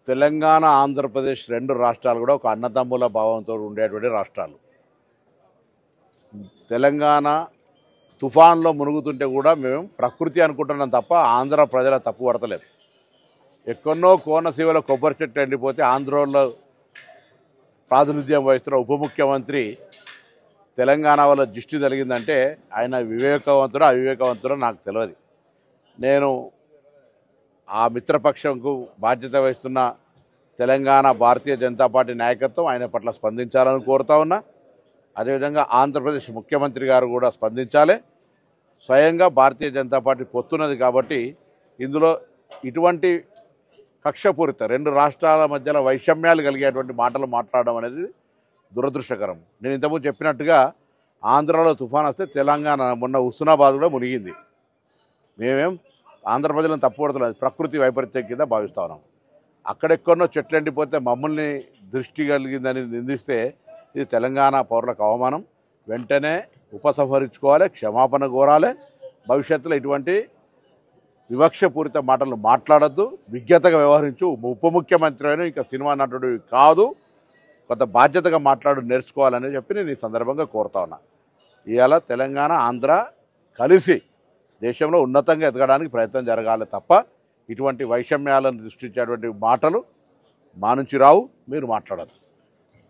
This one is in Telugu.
తెలంగాణ ఆంధ్రప్రదేశ్ రెండు రాష్ట్రాలు కూడా ఒక అన్నదమ్ముల భావంతో ఉండేటువంటి రాష్ట్రాలు. తెలంగాణ తుఫాన్లో మునుగుతుంటే కూడా మేము ప్రకృతి అనుకుంటున్నాం తప్ప ఆంధ్ర ప్రజల తప్పు పడతలేదు. ఎక్కడో కోనసీమలో కొబ్బరి చెట్టు ఎండిపోతే ఆంధ్రలో ప్రాతినిధ్యం వహిస్తున్న ఉప ముఖ్యమంత్రి తెలంగాణ వల్ల దృష్టి జరిగిందంటే ఆయన వివేకవంతుడో అవివేకవంతుడో నాకు తెలియదు. నేను ఆ మిత్రపక్షంకు బాధ్యత వహిస్తున్న తెలంగాణ భారతీయ జనతా పార్టీ నాయకత్వం ఆయన పట్ల స్పందించాలని కోరుతా ఉన్నా. అదేవిధంగా ఆంధ్రప్రదేశ్ ముఖ్యమంత్రి గారు కూడా స్పందించాలి. స్వయంగా భారతీయ జనతా పార్టీ పొత్తున్నది కాబట్టి ఇందులో ఇటువంటి కక్షపూరిత రెండు రాష్ట్రాల మధ్యలో వైషమ్యాలు కలిగేటువంటి మాటలు మాట్లాడడం అనేది దురదృష్టకరం. నేను ఇంతకుముందు చెప్పినట్టుగా ఆంధ్రాలో తుఫాన్ వస్తే తెలంగాణ మొన్న హుస్నాబాద్ కూడా మునిగింది. మేమేం ఆంధ్ర ప్రజలను తప్పుపడుతున్నది ప్రకృతి వైపరీత్యం కింద భావిస్తా ఉన్నాం. అక్కడెక్కడో చెట్లు ఎండిపోతే మమ్మల్ని దృష్టి కలిగిందని నిందిస్తే ఇది తెలంగాణ పౌరులకు అవమానం. వెంటనే ఉపసంహరించుకోవాలి, క్షమాపణ కోరాలి. భవిష్యత్తులో ఇటువంటి వివక్షపూరిత మాటలు మాట్లాడద్దు, విజ్ఞతగా వ్యవహరించు. ఉప ముఖ్యమంత్రి అయినా ఇంకా సినిమా నటుడు కాదు, కొంత బాధ్యతగా నేర్చుకోవాలని చెప్పి నేను ఈ సందర్భంగా కోరుతా ఉన్నా. ఇవాళ తెలంగాణ ఆంధ్ర కలిసి దేశంలో ఉన్నతంగా ఎదగడానికి ప్రయత్నం జరగాలి తప్ప ఇటువంటి వైషమ్యాలను సృష్టించేటువంటి మాటలు మా నుంచి రావు, మీరు మాట్లాడద్దు.